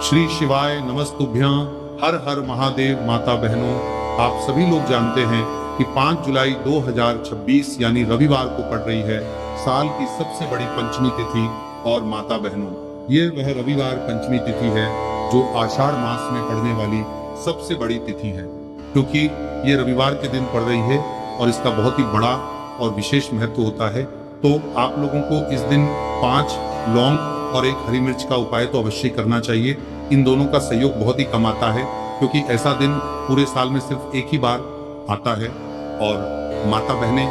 श्री शिवाय नमस्तुभ्यां। हर हर महादेव। माता बहनों, आप सभी लोग जानते हैं कि 5 जुलाई 2026 यानी रविवार को पड़ रही है साल की सबसे बड़ी पंचमी तिथि। और माता बहनों, ये वह रविवार पंचमी तिथि है जो आषाढ़ मास में पड़ने वाली सबसे बड़ी तिथि है, क्योंकि ये रविवार के दिन पड़ रही है और इसका बहुत ही बड़ा और विशेष महत्व होता है। तो आप लोगों को इस दिन 5 लौंग और 1 हरी मिर्च का उपाय तो अवश्य करना चाहिए। इन दोनों का सहयोग बहुत ही कम आता है, क्योंकि ऐसा दिन पूरे साल में सिर्फ एक ही बार आता है। और माता बहनें,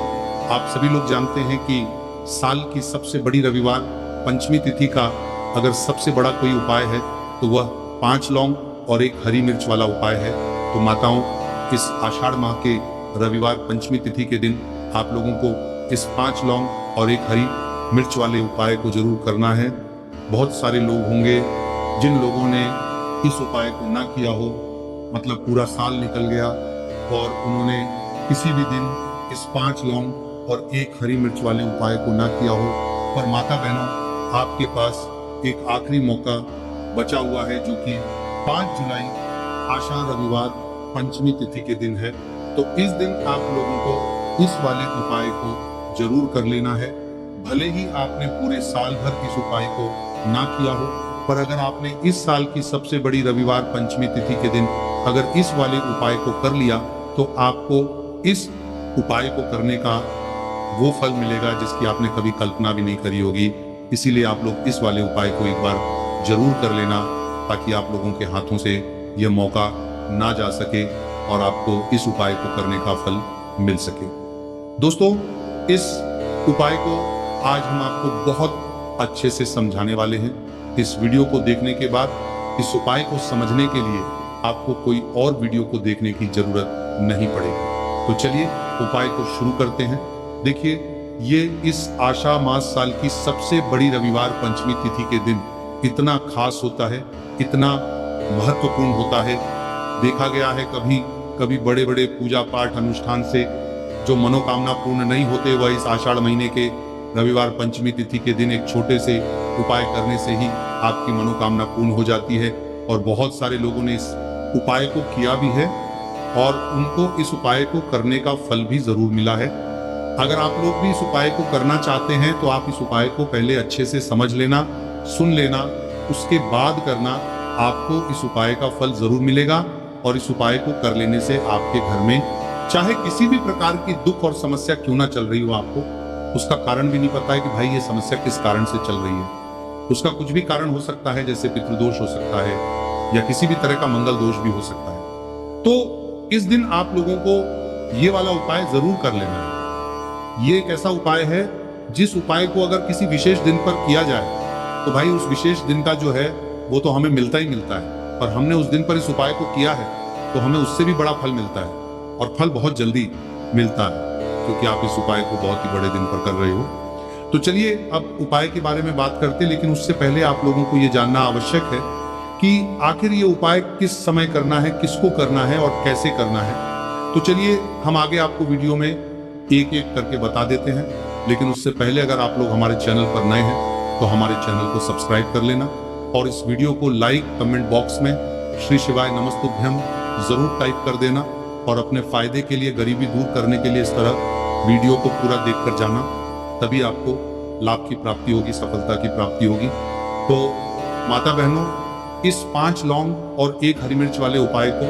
आप सभी लोग जानते हैं कि साल की सबसे बड़ी रविवार पंचमी तिथि का अगर सबसे बड़ा कोई उपाय है तो वह 5 लौंग और 1 हरी मिर्च वाला उपाय है। तो माताओं, इस आषाढ़ माह के रविवार पंचमी तिथि के दिन आप लोगों को इस 5 लौंग और 1 हरी मिर्च वाले उपाय को जरूर करना है। बहुत सारे लोग होंगे जिन लोगों ने इस उपाय को ना किया हो, मतलब पूरा साल निकल गया और उन्होंने किसी भी दिन इस 5 लौंग और 1 हरी मिर्च वाले उपाय को ना किया हो। पर माता बहनों, आपके पास एक आखिरी मौका बचा हुआ है, जो कि 5 जुलाई आषाढ़ रविवार पंचमी तिथि के दिन है। तो इस दिन आप लोगों को इस वाले उपाय को जरूर कर लेना है। भले ही आपने पूरे साल भर इस उपाय को ना किया हो, पर अगर आपने इस साल की सबसे बड़ी रविवार पंचमी तिथि के दिन अगर इस वाले उपाय को कर लिया तो आपको इस उपाय को करने का वो फल मिलेगा जिसकी आपने कभी कल्पना भी नहीं करी होगी। इसीलिए आप लोग इस वाले उपाय को एक बार जरूर कर लेना, ताकि आप लोगों के हाथों से यह मौका ना जा सके और आपको इस उपाय को करने का फल मिल सके। दोस्तों, इस उपाय को आज हम आपको बहुत अच्छे से समझाने वाले हैं। इस वीडियो को देखने के बाद इस उपाय को समझने के लिए आपको कोई और वीडियो को देखने की जरूरत नहीं पड़ेगी। तो चलिए उपाय को शुरू करते हैं। देखिए, ये इस आषाढ़ मास साल की सबसे बड़ी रविवार पंचमी तिथि के दिन इतना खास होता है, इतना महत्वपूर्ण होता है। देखा गया है कभी बड़े बड़े पूजा पाठ अनुष्ठान से जो मनोकामना पूर्ण नहीं होते, वह इस आषाढ़ महीने के रविवार पंचमी तिथि के दिन एक छोटे से उपाय करने से ही आपकी मनोकामना पूर्ण हो जाती है। और बहुत सारे लोगों ने इस उपाय को किया भी है और उनको इस उपाय को करने का फल भी जरूर मिला है। अगर आप लोग भी इस उपाय को करना चाहते हैं तो आप इस उपाय को पहले अच्छे से समझ लेना, सुन लेना, उसके बाद करना। आपको इस उपाय का फल जरूर मिलेगा और इस उपाय को कर लेने से आपके घर में चाहे किसी भी प्रकार की दुख और समस्या क्यों ना चल रही हो, आपको उसका कारण भी नहीं पता है कि भाई ये समस्या किस कारण से चल रही है। उसका कुछ भी कारण हो सकता है, जैसे पितृदोष हो सकता है या किसी भी तरह का मंगल दोष भी हो सकता है। तो इस दिन आप लोगों को ये वाला उपाय जरूर कर लेना है। ये एक ऐसा उपाय है जिस उपाय को अगर किसी विशेष दिन पर किया जाए तो भाई उस विशेष दिन का जो है वो तो हमें मिलता ही मिलता है। और हमने उस दिन पर इस उपाय को किया है तो हमें उससे भी बड़ा फल मिलता है, और फल बहुत जल्दी मिलता है, क्योंकि आप इस उपाय को बहुत ही बड़े दिन पर कर रहे हो। तो चलिए अब उपाय के बारे में बात करते हैं, लेकिन उससे पहले आप लोगों को ये जानना आवश्यक है कि आखिर ये उपाय किस समय करना है, किसको करना है और कैसे करना है। तो चलिए हम आगे आपको वीडियो में एक एक करके बता देते हैं। लेकिन उससे पहले अगर आप लोग हमारे चैनल पर नए हैं तो हमारे चैनल को सब्सक्राइब कर लेना और इस वीडियो को लाइक कमेंट बॉक्स में श्री शिवाय नमस्तुभ्यम जरूर टाइप कर देना। और अपने फायदे के लिए, गरीबी दूर करने के लिए इस तरह वीडियो को पूरा देखकर जाना, तभी आपको लाभ की प्राप्ति होगी, सफलता की प्राप्ति होगी। तो माता बहनों, इस 5 लौंग और 1 हरी मिर्च वाले उपाय को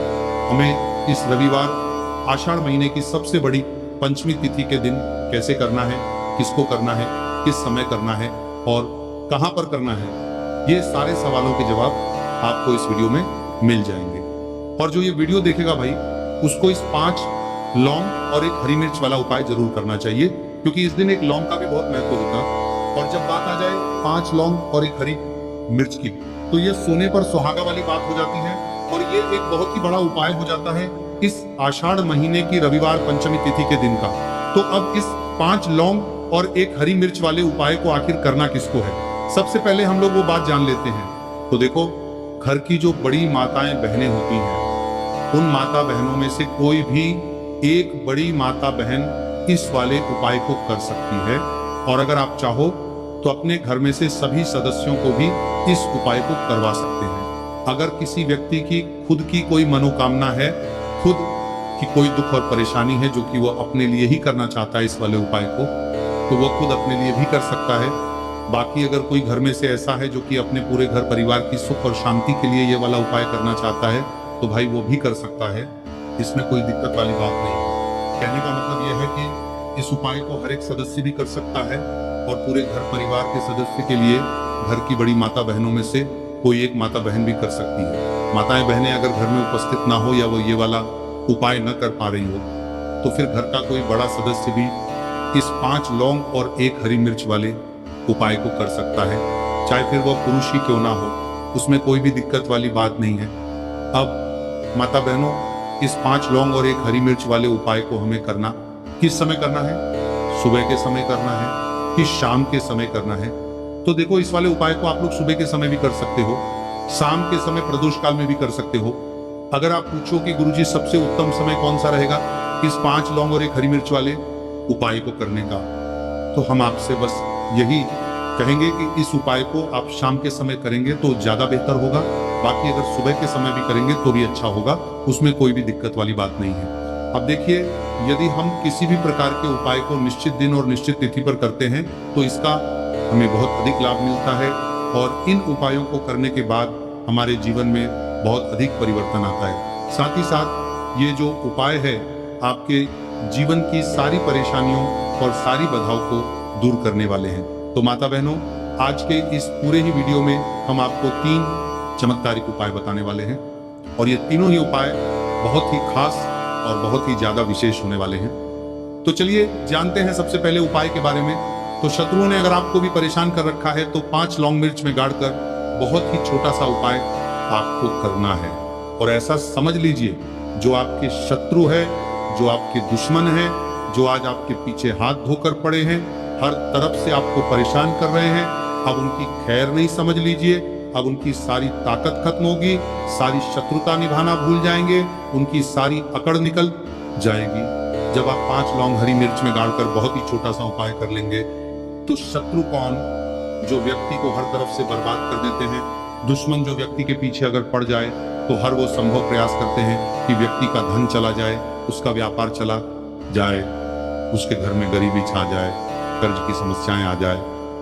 हमें इस रविवार आषाढ़ महीने की सबसे बड़ी पंचमी तिथि के दिन कैसे करना है, किसको करना है, किस समय करना है और कहां पर करना है, ये सारे सवालों के जवाब आपको इस वीडियो में मिल जाएंगे। और जो ये वीडियो देखेगा भाई, उसको इस 5 लौंग और 1 हरी मिर्च वाला उपाय जरूर करना चाहिए, क्योंकि इस दिन एक लौंग का भी बहुत महत्व होता है। और जब बात आ जाए 5 लौंग और 1 हरी मिर्च की, तो ये सोने पर सुहागा वाली बात हो जाती है और ये एक बहुत ही बड़ा उपाय हो जाता है इस आषाढ़ महीने की रविवार पंचमी तिथि के दिन का। तो अब इस 5 लौंग और 1 हरी मिर्च वाले उपाय को आखिर करना किसको है, सबसे पहले हम लोग वो बात जान लेते हैं। तो देखो, घर की जो बड़ी माताएं बहनें होती हैं, उन माता बहनों में से कोई भी एक बड़ी माता बहन इस वाले उपाय को कर सकती है। और अगर आप चाहो तो अपने घर में से सभी सदस्यों को भी इस उपाय को करवा सकते हैं। अगर किसी व्यक्ति की खुद की कोई मनोकामना है, खुद की कोई दुख और परेशानी है जो कि वो अपने लिए ही करना चाहता है इस वाले उपाय को, तो वो खुद अपने लिए भी कर सकता है। बाकी अगर कोई घर में से ऐसा है जो कि अपने पूरे घर परिवार की सुख और शांति के लिए ये वाला उपाय करना चाहता है, तो भाई वो भी कर सकता है, इसमें कोई दिक्कत वाली बात नहीं है। कहने का मतलब यह है कि इस उपाय को हर एक सदस्य भी कर सकता है और पूरे घर परिवार के सदस्य के लिए घर की बड़ी माता बहनों में से कोई एक माता बहन भी कर सकती है। माताएं बहनें अगर घर में उपस्थित ना हो या वो ये वाला उपाय न कर पा रही हो, तो फिर घर का कोई बड़ा सदस्य भी इस 5 लौंग और 1 हरी मिर्च वाले उपाय को कर सकता है, चाहे फिर वह पुरुष ही क्यों ना हो, उसमें कोई भी दिक्कत वाली बात नहीं है। अब माता बहनों, इस 5 लौंग और 1 हरी मिर्च वाले उपाय को हमें करना किस समय करना है? सुबह के समय करना है कि शाम के समय करना है? तो देखो, इस वाले उपाय को आप लोग सुबह के समय भी कर सकते हो, शाम के समय प्रदोष काल में भी कर सकते हो। अगर आप पूछो कि गुरुजी सबसे उत्तम समय कौन सा रहेगा इस 5 लौंग और 1 हरी मिर्च वाले उपाय को करने का, तो हम आपसे बस यही कहेंगे कि इस उपाय को आप शाम के समय करेंगे तो ज्यादा बेहतर होगा। बाकी अगर सुबह के समय भी करेंगे तो भी अच्छा होगा, उसमें कोई भी दिक्कत वाली बात नहीं है। अब देखिए, यदि हम किसी भी प्रकार के उपाय को निश्चित दिन और निश्चित तिथि पर करते हैं तो इसका हमें बहुत अधिक लाभ मिलता है और इन उपायों को करने के बाद हमारे जीवन में बहुत अधिक परिवर्तन आता है। साथ ही साथ ये जो उपाय है आपके जीवन की सारी परेशानियों और सारी बाधाओं को दूर करने वाले हैं। तो माता बहनों, आज के इस पूरे ही वीडियो में हम आपको 3 चमत्कारिक उपाय बताने वाले हैं और ये तीनों ही उपाय बहुत ही खास और बहुत ही ज्यादा विशेष होने वाले हैं। तो चलिए जानते हैं सबसे पहले उपाय के बारे में। तो शत्रुओं ने अगर आपको भी परेशान कर रखा है तो 5 लौंग मिर्च में गाड़कर बहुत ही छोटा सा उपाय आपको करना है। और ऐसा समझ लीजिए, जो आपके शत्रु है, जो आपके दुश्मन है, जो आज आपके पीछे हाथ धोकर पड़े हैं, हर तरफ से आपको परेशान कर रहे हैं, अब उनकी खैर नहीं समझ लीजिए, अब उनकी सारी ताकत खत्म होगी, सारी शत्रुता निभाना भूल जाएंगे, उनकी सारी अकड़ निकल जाएगी। जब आप 5 लौंग हरी मिर्च में गाड़कर बहुत ही छोटा सा उपाय कर लेंगे तो शत्रु कौन, जो व्यक्ति को हर तरफ से बर्बाद कर देते हैं, दुश्मन जो व्यक्ति के पीछे अगर पड़ जाए तो हर वो संभव प्रयास करते हैं कि व्यक्ति का धन चला जाए, उसका व्यापार चला जाए, उसके घर में गरीबी छा जाए, कर्ज की समस्याएं आ जाए,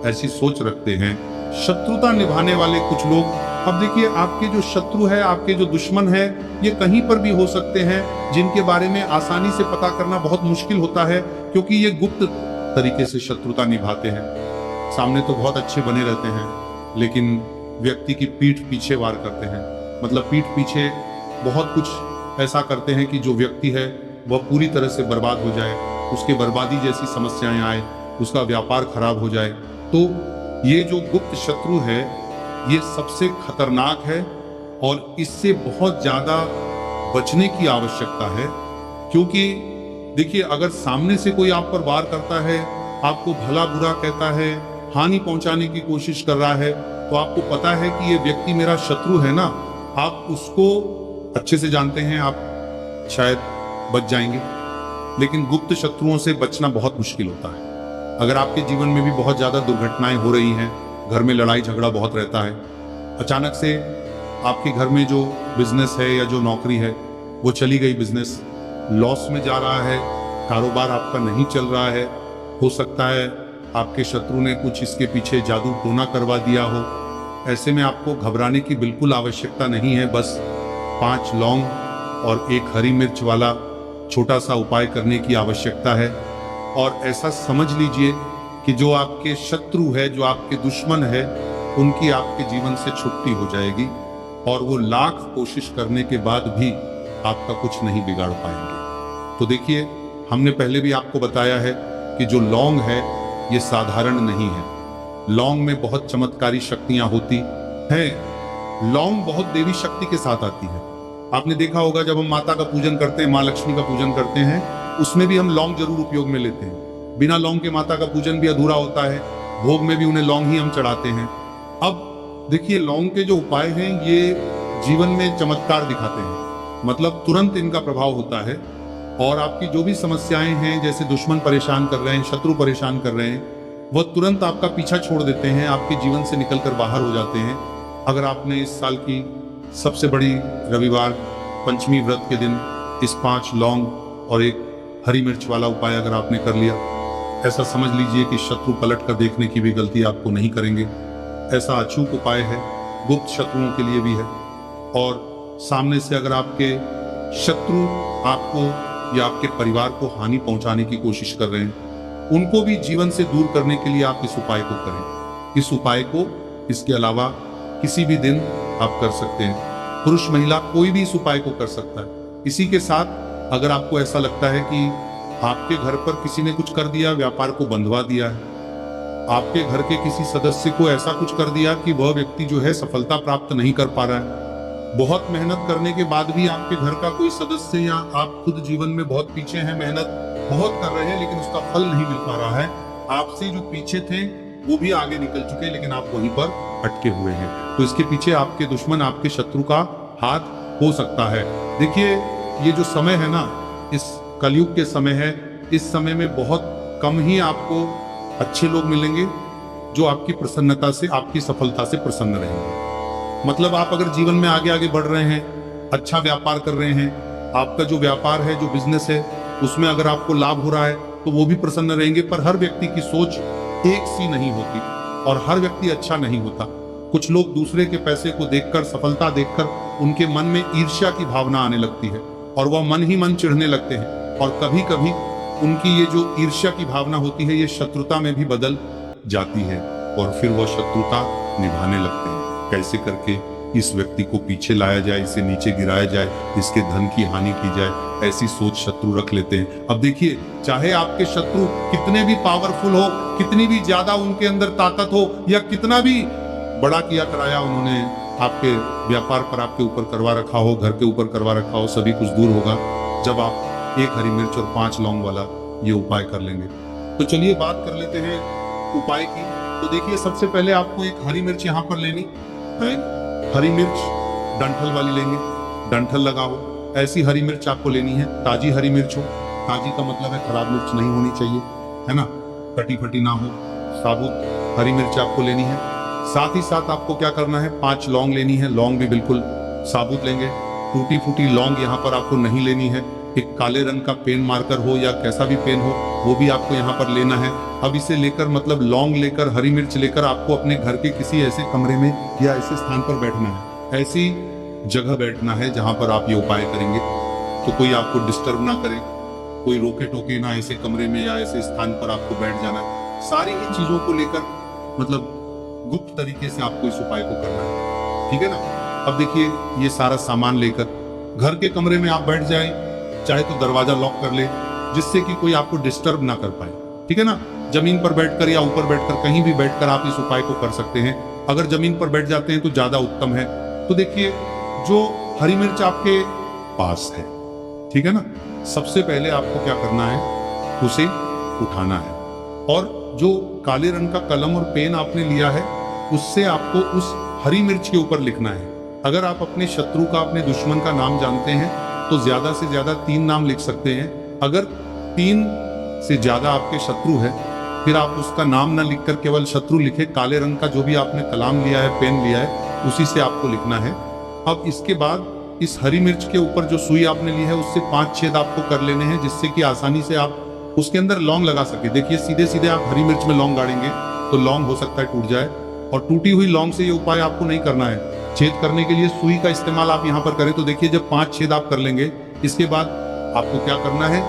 ऐसी सोच रखते हैं शत्रुता निभाने वाले कुछ लोग। अब देखिए, आपके जो शत्रु है, आपके जो दुश्मन है, ये कहीं पर भी हो सकते हैं, जिनके बारे में आसानी से पता करना बहुत मुश्किल होता है, क्योंकि ये गुप्त तरीके से शत्रुता निभाते हैं। सामने तो बहुत अच्छे बने रहते हैं, लेकिन व्यक्ति की पीठ पीछे वार करते हैं। मतलब पीठ पीछे बहुत कुछ ऐसा करते हैं कि जो व्यक्ति है वह पूरी तरह से बर्बाद हो जाए, उसके बर्बादी जैसी समस्याएं आए, उसका व्यापार खराब हो जाए। तो ये जो गुप्त शत्रु है, ये सबसे खतरनाक है और इससे बहुत ज्यादा बचने की आवश्यकता है। क्योंकि देखिए, अगर सामने से कोई आप पर वार करता है, आपको भला बुरा कहता है, हानि पहुंचाने की कोशिश कर रहा है, तो आपको पता है कि ये व्यक्ति मेरा शत्रु है ना, आप उसको अच्छे से जानते हैं, आप शायद बच जाएंगे। लेकिन गुप्त शत्रुओं से बचना बहुत मुश्किल होता है। अगर आपके जीवन में भी बहुत ज्यादा दुर्घटनाएं हो रही हैं, घर में लड़ाई झगड़ा बहुत रहता है, अचानक से आपके घर में जो बिजनेस है या जो नौकरी है वो चली गई, बिजनेस लॉस में जा रहा है, कारोबार आपका नहीं चल रहा है, हो सकता है आपके शत्रु ने कुछ इसके पीछे जादू टोना करवा दिया हो। ऐसे में आपको घबराने की बिल्कुल आवश्यकता नहीं है। बस 5 लौंग और 1 हरी मिर्च वाला छोटा सा उपाय करने की आवश्यकता है। और ऐसा समझ लीजिए कि जो आपके शत्रु है, जो आपके दुश्मन है, उनकी आपके जीवन से छुट्टी हो जाएगी और वो लाख कोशिश करने के बाद भी आपका कुछ नहीं बिगाड़ पाएंगे। तो देखिए, हमने पहले भी आपको बताया है कि जो लौंग है ये साधारण नहीं है। लौंग में बहुत चमत्कारी शक्तियां होती हैं। लौंग बहुत देवी शक्ति के साथ आती है। आपने देखा होगा, जब हम माता का पूजन करते हैं, माँ लक्ष्मी का पूजन करते हैं, उसमें भी हम लौंग जरूर उपयोग में लेते हैं। बिना लौंग के माता का पूजन भी अधूरा होता है, भोग में भी उन्हें लौंग ही हम चढ़ाते हैं। अब देखिए, लौंग के जो उपाय हैं ये जीवन में चमत्कार दिखाते हैं, मतलब तुरंत इनका प्रभाव होता है और आपकी जो भी समस्याएं हैं, जैसे दुश्मन परेशान कर रहे हैं, शत्रु परेशान कर रहे हैं, वह तुरंत आपका पीछा छोड़ देते हैं, आपके जीवन से निकलकर बाहर हो जाते हैं। अगर आपने इस साल की सबसे बड़ी रविवार पंचमी व्रत के दिन इस 5 लौंग और एक हरी मिर्च वाला उपाय अगर आपने कर लिया, ऐसा समझ लीजिए कि शत्रु पलट कर देखने की भी गलती आपको नहीं करेंगे। ऐसा अचूक उपाय है, गुप्त शत्रुओं के लिए भी है। और सामने से अगर आपके शत्रु आपको या आपके परिवार को हानि पहुंचाने की कोशिश कर रहे हैं, उनको भी जीवन से दूर करने के लिए आप इस उपाय को करें। इस उपाय को इसके अलावा किसी भी दिन आप कर सकते हैं। पुरुष महिला कोई भी इस उपाय को कर सकता है। इसी के साथ अगर आपको ऐसा लगता है कि आपके घर पर किसी ने कुछ कर दिया, व्यापार को बंधवा दिया है, आपके घर के किसी सदस्य को ऐसा कुछ कर दिया कि वह व्यक्ति जो है सफलता प्राप्त नहीं कर पा रहा है, बहुत मेहनत करने के बाद भी आपके घर का कोई सदस्य या आप खुद जीवन में बहुत पीछे हैं, मेहनत बहुत कर रहे हैं लेकिन उसका फल नहीं मिल पा रहा है, आपसे जो पीछे थे वो भी आगे निकल चुके लेकिन आप वहीं पर अटके हुए हैं, तो इसके पीछे आपके दुश्मन, आपके शत्रु का हाथ हो सकता है। देखिए, ये जो समय है ना, इस कलयुग के समय है, इस समय में बहुत कम ही आपको अच्छे लोग मिलेंगे जो आपकी प्रसन्नता से, आपकी सफलता से प्रसन्न रहेंगे। मतलब आप अगर जीवन में आगे आगे बढ़ रहे हैं, अच्छा व्यापार कर रहे हैं, आपका जो व्यापार है, जो बिजनेस है, उसमें अगर आपको लाभ हो रहा है तो वो भी प्रसन्न रहेंगे। पर हर व्यक्ति की सोच एक सी नहीं होती और हर व्यक्ति अच्छा नहीं होता। कुछ लोग दूसरे के पैसे को देखकर, सफलता देखकर उनके मन में ईर्ष्या की भावना आने लगती है और वह मन ही मन चिढ़ने लगते हैं और कभी कभी उनकी ये जो ईर्ष्या की भावना होती है ये शत्रुता में भी बदल जाती है और फिर वह शत्रुता निभाने लगते हैं। कैसे करके इस व्यक्ति को पीछे लाया जाए, इसे नीचे गिराया जाए, इसके धन की हानि की जाए, ऐसी सोच शत्रु रख लेते हैं। अब देखिए, चाहे आपके शत्रु कितने भी पावरफुल हो, कितनी भी ज्यादा उनके अंदर ताकत हो या कितना भी बड़ा किया कराया उन्होंने आपके व्यापार पर आपके ऊपर करवा रखा हो, घर के ऊपर करवा रखा हो, सभी कुछ दूर होगा जब आप 1 हरी मिर्च और 5 लौंग वाला ये उपाय कर लेंगे। तो चलिए बात कर लेते हैं उपाय की। तो देखिए, सबसे पहले आपको एक हरी मिर्च यहाँ पर लेनी है। हरी मिर्च डंठल वाली लेंगे, डंठल लगाओ। ऐसी हरी मिर्च आपको लेनी है, ताजी हरी मिर्च हो। ताजी का मतलब है खराब मिर्च नहीं होनी चाहिए, है ना, कटी फटी ना हो, साबुत हरी मिर्च आपको लेनी है। साथ ही साथ आपको क्या करना है, 5 लौंग लेनी है। लौंग भी बिल्कुल साबुत लेंगे, टूटी फूटी लौंग यहाँ पर आपको नहीं लेनी है। एक काले रंग का पेन मार्कर हो या कैसा भी पेन हो वो भी आपको यहाँ पर लेना है। अब इसे लेकर, मतलब लौंग लेकर, हरी मिर्च लेकर आपको अपने घर के किसी ऐसे कमरे में या ऐसे स्थान पर बैठना है, ऐसी जगह बैठना है जहां पर आप ये उपाय करेंगे तो कोई आपको डिस्टर्ब ना करे, कोई रोके टोके ना, ऐसे कमरे में या ऐसे स्थान पर आपको बैठ जाना है। सारी ही चीजों को लेकर, मतलब गुप्त तरीके से आपको इस उपाय को करना है, ठीक है ना। अब देखिए, ये सारा सामान लेकर घर के कमरे में आप बैठ जाए, चाहे तो दरवाजा लॉक कर ले जिससे कि कोई आपको डिस्टर्ब ना कर पाए, ठीक है ना। जमीन पर बैठकर या ऊपर बैठकर, कहीं भी बैठकर आप इस उपाय को कर सकते हैं। अगर जमीन पर बैठ जाते हैं तो ज्यादा उत्तम है। तो देखिए, जो हरी मिर्च आपके पास है, ठीक है ना, सबसे पहले आपको क्या करना है, उसे उठाना है और जो काले रंग का कलम और पेन आपने लिया है उससे आपको उस हरी मिर्च के ऊपर लिखना है। अगर आप अपने शत्रु का, अपने दुश्मन का नाम जानते हैं तो ज्यादा से ज्यादा 3 नाम लिख सकते हैं। अगर 3 से ज्यादा आपके शत्रु है फिर आप उसका नाम ना लिखकर केवल शत्रु लिखे, काले रंग का जो भी आपने कलम लिया है, पेन लिया है, उसी से आपको लिखना है। अब इसके बाद इस हरी मिर्च के ऊपर जो सुई आपने ली है उससे 5 छेद आपको कर लेने हैं जिससे कि आसानी से आप उसके अंदर लौंग लगा सके। देखिए, सीधे सीधे आप हरी मिर्च में लौंग गाड़ेंगे तो लौंग हो सकता है टूट जाए और टूटी हुई लौंग से ये उपाय आपको नहीं करना है। छेद करने के लिए सुई का इस्तेमाल आप यहाँ पर करें। तो देखिए, जब 5 छेद आप कर लेंगे, इसके बाद आपको क्या करना है,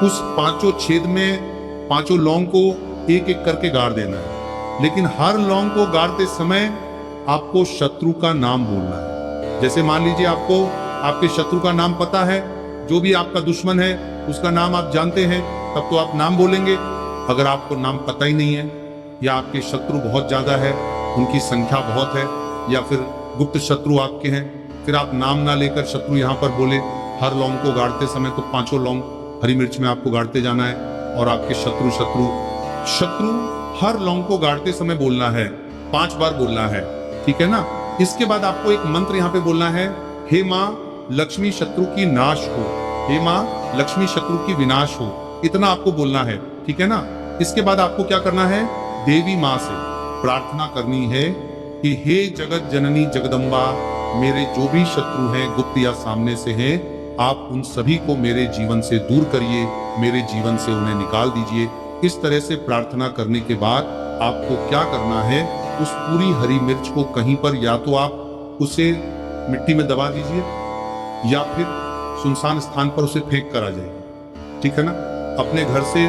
उस 5 छेद में 5 लौंग को एक एक करके गाड़ देना है। लेकिन हर लौंग को गाड़ते समय आपको शत्रु का नाम बोलना है। जैसे मान लीजिए आपको आपके शत्रु का नाम पता है, जो भी आपका दुश्मन है उसका नाम आप जानते हैं, तब तो आप नाम बोलेंगे। अगर आपको नाम पता ही नहीं है या आपके शत्रु बहुत ज्यादा है, उनकी संख्या बहुत है, या फिर गुप्त शत्रु आपके हैं, फिर आप नाम ना लेकर शत्रु यहाँ पर बोले। हर लौंग को गाड़ते समय तो 5 लौंग हरी मिर्च में आपको गाड़ते जाना है और आपके शत्रु हर लौंग को गाड़ते समय बोलना है, 5 बार बोलना है, ठीक है ना। इसके बाद आपको एक मंत्र यहाँ पे बोलना है, हे माँ लक्ष्मी शत्रु की नाश हो, हे माँ लक्ष्मी शत्रु की विनाश हो, इतना आपको बोलना है, ठीक है ना। इसके बाद आपको क्या करना है, देवी माँ से प्रार्थना करनी है कि हे जगत जननी जगदम्बा, मेरे जो भी शत्रु हैं, गुप्त या सामने से हैं, आप उन सभी को मेरे जीवन से दूर करिए, मेरे जीवन से उन्हें निकाल दीजिए। इस तरह से प्रार्थना करने के बाद आपको क्या करना है, उस पूरी हरी मिर्च को कहीं पर या तो आप उसे मिट्टी में दबा दीजिए या फिर सुनसान स्थान पर उसे फेंक कर आ जाइए। ठीक है ना? अपने घर से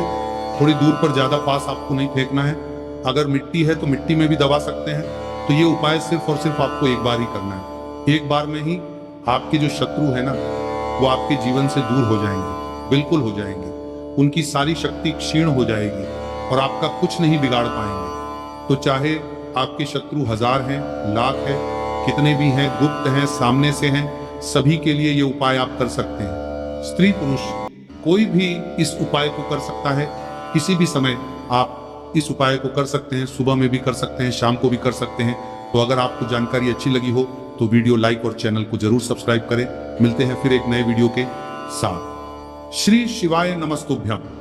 थोड़ी दूर पर, ज्यादा पास आपको नहीं फेंकना है। अगर मिट्टी है तो मिट्टी में भी दबा सकते हैं। तो ये उपाय सिर्फ और सिर्फ आपको एक बार ही करना है। एक बार में ही आपके जो शत्रु है ना, वो आपके जीवन से दूर हो जाएंगे, बिल्कुल हो जाएंगे। उनकी सारी शक्ति क्षीण हो जाएगी और आपका कुछ नहीं बिगाड़ पाएंगे। तो चाहे आपके शत्रु 1000 हैं, लाख है, कितने भी हैं, गुप्त हैं, सामने से हैं, सभी के लिए ये उपाय आप कर सकते हैं। स्त्री पुरुष कोई भी इस उपाय को कर सकता है। किसी भी समय आप इस उपाय को कर सकते हैं। सुबह में भी कर सकते हैं, शाम को भी कर सकते हैं। तो अगर आपको जानकारी अच्छी लगी हो तो वीडियो लाइक और चैनल को जरूर सब्सक्राइब करें। मिलते हैं फिर एक नए वीडियो के साथ। श्री शिवाय नमस्तुभ्यम।